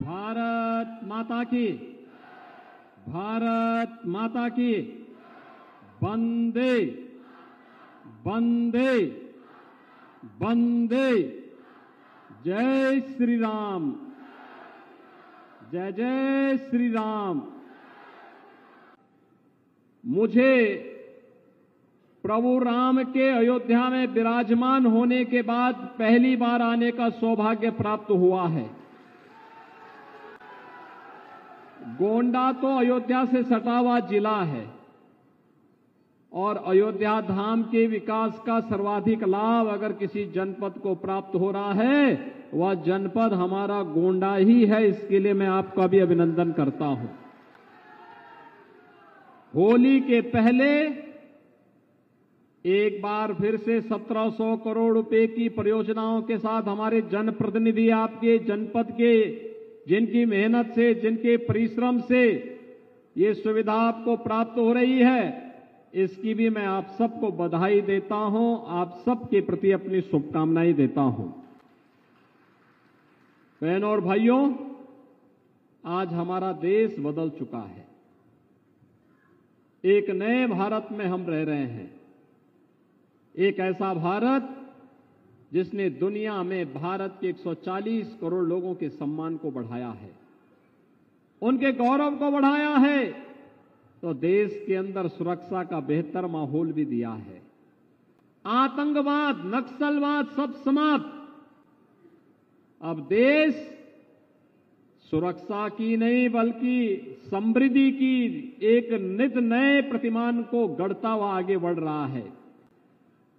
भारत माता की, भारत माता की, वंदे वंदे वंदे। जय श्री राम, जय जय श्री राम। मुझे प्रभु राम के अयोध्या में विराजमान होने के बाद पहली बार आने का सौभाग्य प्राप्त हुआ है। गोंडा तो अयोध्या से सटा हुआ जिला है और अयोध्या धाम के विकास का सर्वाधिक लाभ अगर किसी जनपद को प्राप्त हो रहा है, वह जनपद हमारा गोंडा ही है। इसके लिए मैं आपका भी अभिनंदन करता हूं। होली के पहले एक बार फिर से 1700 करोड़ रुपए की परियोजनाओं के साथ हमारे जनप्रतिनिधि आपके जनपद के, जिनकी मेहनत से, जिनके परिश्रम से ये सुविधा आपको प्राप्त हो रही है, इसकी भी मैं आप सबको बधाई देता हूं। आप सबके प्रति अपनी शुभकामनाएं देता हूं। बहनों और भाइयों, आज हमारा देश बदल चुका है। एक नए भारत में हम रह रहे हैं। एक ऐसा भारत जिसने दुनिया में भारत के 140 करोड़ लोगों के सम्मान को बढ़ाया है, उनके गौरव को बढ़ाया है, तो देश के अंदर सुरक्षा का बेहतर माहौल भी दिया है। आतंकवाद, नक्सलवाद सब समाप्त। अब देश सुरक्षा की नहीं बल्कि समृद्धि की एक नित नए प्रतिमान को गढ़ता हुआ आगे बढ़ रहा है।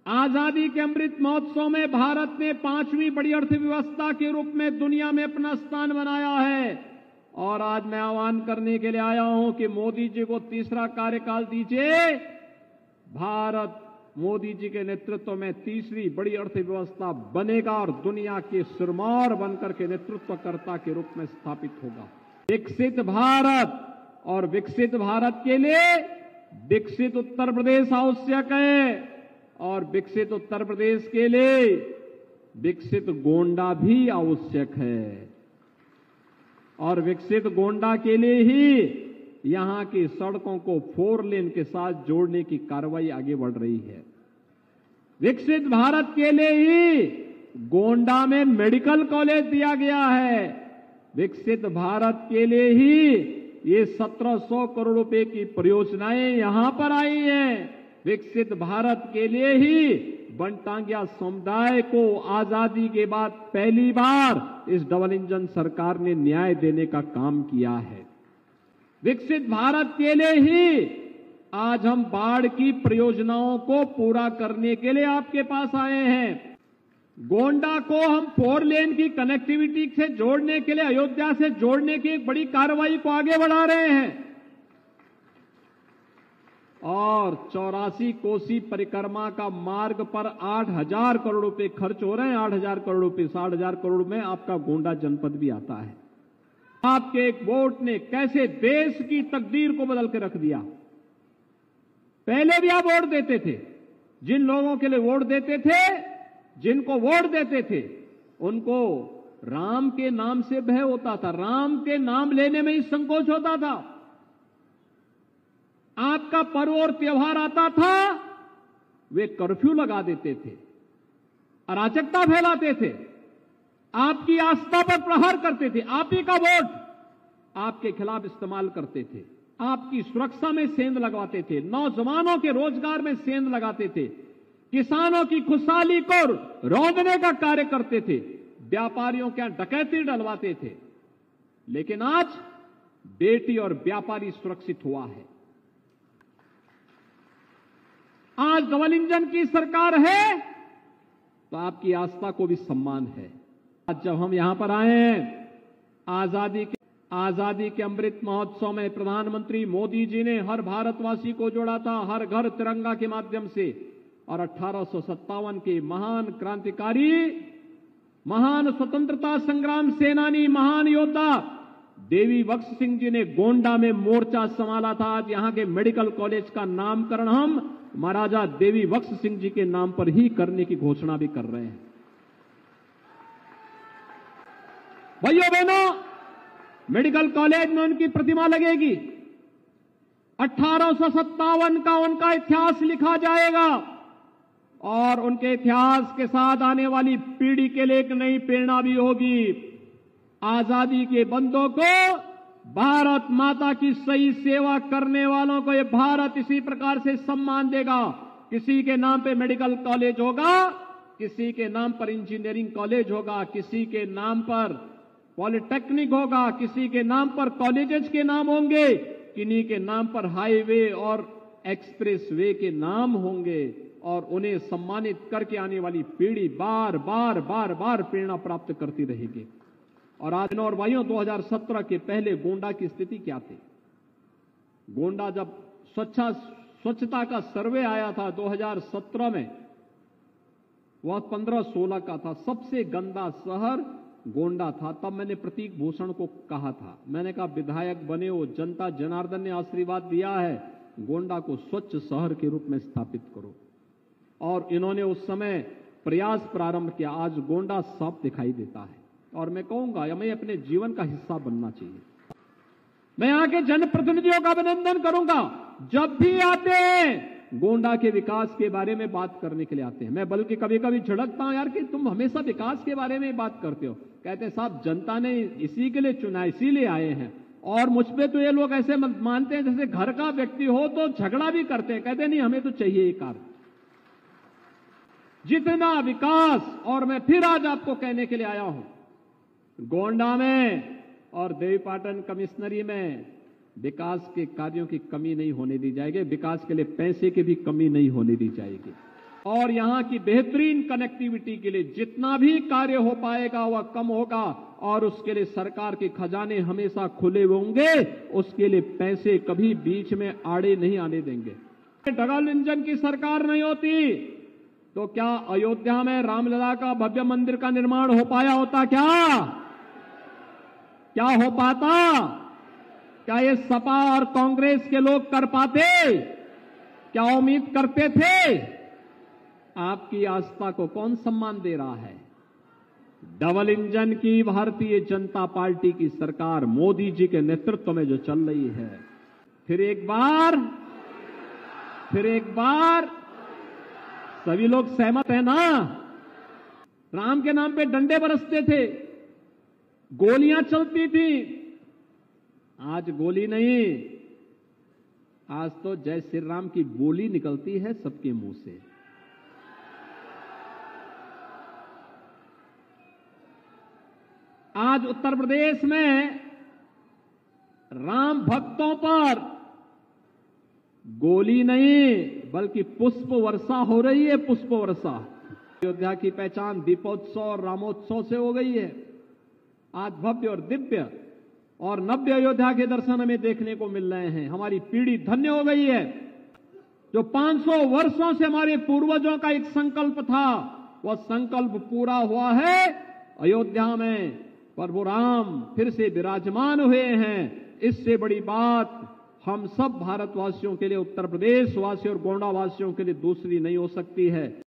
आजादी के अमृत महोत्सव में भारत ने 5वीं बड़ी अर्थव्यवस्था के रूप में दुनिया में अपना स्थान बनाया है। और आज मैं आह्वान करने के लिए आया हूं कि मोदी जी को तीसरा कार्यकाल दीजिए। भारत मोदी जी के नेतृत्व में तीसरी बड़ी अर्थव्यवस्था बनेगा और दुनिया के सिरमौर बनकर के नेतृत्वकर्ता के रूप में स्थापित होगा। विकसित भारत, और विकसित भारत के लिए विकसित उत्तर प्रदेश आवश्यक है, और विकसित उत्तर प्रदेश के लिए विकसित गोंडा भी आवश्यक है। और विकसित गोंडा के लिए ही यहां की सड़कों को 4 लेन के साथ जोड़ने की कार्रवाई आगे बढ़ रही है। विकसित भारत के लिए ही गोंडा में मेडिकल कॉलेज दिया गया है। विकसित भारत के लिए ही ये 1700 करोड़ रुपए की परियोजनाएं यहां पर आई हैं। विकसित भारत के लिए ही बनटांगिया समुदाय को आजादी के बाद पहली बार इस डबल इंजन सरकार ने न्याय देने का काम किया है। विकसित भारत के लिए ही आज हम बाढ़ की परियोजनाओं को पूरा करने के लिए आपके पास आए हैं। गोंडा को हम 4 लेन की कनेक्टिविटी से जोड़ने के लिए, अयोध्या से जोड़ने की एक बड़ी कार्रवाई को आगे बढ़ा रहे हैं। और 84 कोसी परिक्रमा का मार्ग पर 8,000 करोड़ रुपए खर्च हो रहे हैं। 8,000 करोड़ रुपए, 60,000 करोड़ में आपका गोंडा जनपद भी आता है। आपके एक वोट ने कैसे देश की तकदीर को बदल के रख दिया। पहले भी आप वोट देते थे। जिन लोगों के लिए वोट देते थे, जिनको वोट देते थे, उनको राम के नाम से भय होता था, राम के नाम लेने में ही संकोच होता था। आपका पर्व और त्योहार आता था, वे कर्फ्यू लगा देते थे, अराजकता फैलाते थे, आपकी आस्था पर प्रहार करते थे, आप ही का वोट आपके खिलाफ इस्तेमाल करते थे, आपकी सुरक्षा में सेंध लगवाते थे, नौजवानों के रोजगार में सेंध लगाते थे, किसानों की खुशहाली को रौंदने का कार्य करते थे, व्यापारियों के यहां डकैती डलवाते थे। लेकिन आज बेटी और व्यापारी सुरक्षित हुआ है। आज डबल इंजन की सरकार है तो आपकी आस्था को भी सम्मान है। आज जब हम यहां पर आए हैं, आजादी के अमृत महोत्सव में प्रधानमंत्री मोदी जी ने हर भारतवासी को जोड़ा था, हर घर तिरंगा के माध्यम से। और 1857 के महान क्रांतिकारी, महान स्वतंत्रता संग्राम सेनानी, महान योद्धा देवी बख्श सिंह जी ने गोंडा में मोर्चा संभाला था। आज यहां के मेडिकल कॉलेज का नामकरण हम महाराजा देवी बख्श सिंह जी के नाम पर ही करने की घोषणा भी कर रहे हैं। भाइयों बहनों, मेडिकल कॉलेज में उनकी प्रतिमा लगेगी। 1857 का उनका इतिहास लिखा जाएगा और उनके इतिहास के साथ आने वाली पीढ़ी के लिए एक नई प्रेरणा भी होगी। आजादी के बंदों को, भारत माता की सही सेवा करने वालों को यह भारत इसी प्रकार से सम्मान देगा। किसी के नाम पे मेडिकल कॉलेज होगा, किसी के नाम पर इंजीनियरिंग कॉलेज होगा, किसी के नाम पर पॉलिटेक्निक होगा, किसी के नाम पर कॉलेजेस के नाम होंगे, किन्हीं के नाम पर हाईवे और एक्सप्रेस वे के नाम होंगे और उन्हें सम्मानित करके आने वाली पीढ़ी बार बार बार बार प्रेरणा प्राप्त करती रहेगी। और आज और भाइयों, 2017 के पहले गोंडा की स्थिति क्या थी? गोंडा जब स्वच्छता का सर्वे आया था 2017 में, वह 15-16 का था, सबसे गंदा शहर गोंडा था। तब मैंने प्रतीक भूषण को कहा था, मैंने कहा विधायक बने हो, जनता जनार्दन ने आशीर्वाद दिया है, गोंडा को स्वच्छ शहर के रूप में स्थापित करो। और इन्होंने उस समय प्रयास प्रारंभ किया। आज गोंडा साफ दिखाई देता है और मैं कहूंगा हमें अपने जीवन का हिस्सा बनना चाहिए। मैं यहाँ के जनप्रतिनिधियों का अभिनंदन करूंगा, जब भी आते हैं गोंडा के विकास के बारे में बात करने के लिए आते हैं। मैं बल्कि कभी कभी झिड़कता हूं, यार कि तुम हमेशा विकास के बारे में बात करते हो। कहते हैं साहब जनता ने इसी के लिए चुना, इसीलिए आए हैं। और मुझ पे तो ये लोग ऐसे मानते हैं जैसे घर का व्यक्ति हो तो झगड़ा भी करते हैं, कहते नहीं हमें तो चाहिए ये कार्य। जितना विकास, और मैं फिर आज आपको कहने के लिए आया हूं, गोंडा में और देवीपाटन कमिश्नरी में विकास के कार्यों की कमी नहीं होने दी जाएगी, विकास के लिए पैसे की भी कमी नहीं होने दी जाएगी। और यहां की बेहतरीन कनेक्टिविटी के लिए जितना भी कार्य हो पाएगा वह कम होगा और उसके लिए सरकार के खजाने हमेशा खुले होंगे, उसके लिए पैसे कभी बीच में आड़े नहीं आने देंगे। डबल इंजन की सरकार नहीं होती तो क्या अयोध्या में रामलला का भव्य मंदिर का निर्माण हो पाया होता? क्या हो पाता? क्या ये सपा और कांग्रेस के लोग कर पाते? क्या उम्मीद करते थे? आपकी आस्था को कौन सम्मान दे रहा है? डबल इंजन की भारतीय जनता पार्टी की सरकार मोदी जी के नेतृत्व में जो चल रही है, फिर एक बार सभी लोग सहमत है ना? राम के नाम पे डंडे बरसते थे, गोलियां चलती थी, आज गोली नहीं, आज तो जय श्री राम की बोली निकलती है सबके मुंह से। आज उत्तर प्रदेश में राम भक्तों पर गोली नहीं बल्कि पुष्प वर्षा हो रही है, पुष्प वर्षा। अयोध्या की पहचान दीपोत्सव और रामोत्सव से हो गई है। आज भव्य और दिव्य और नव्य अयोध्या के दर्शन हमें देखने को मिल रहे हैं। हमारी पीढ़ी धन्य हो गई है। जो 500 वर्षों से हमारे पूर्वजों का एक संकल्प था, वह संकल्प पूरा हुआ है। अयोध्या में प्रभु राम फिर से विराजमान हुए हैं। इससे बड़ी बात हम सब भारतवासियों के लिए, उत्तर प्रदेश वासियों और गोंडा वासियों के लिए दूसरी नहीं हो सकती है।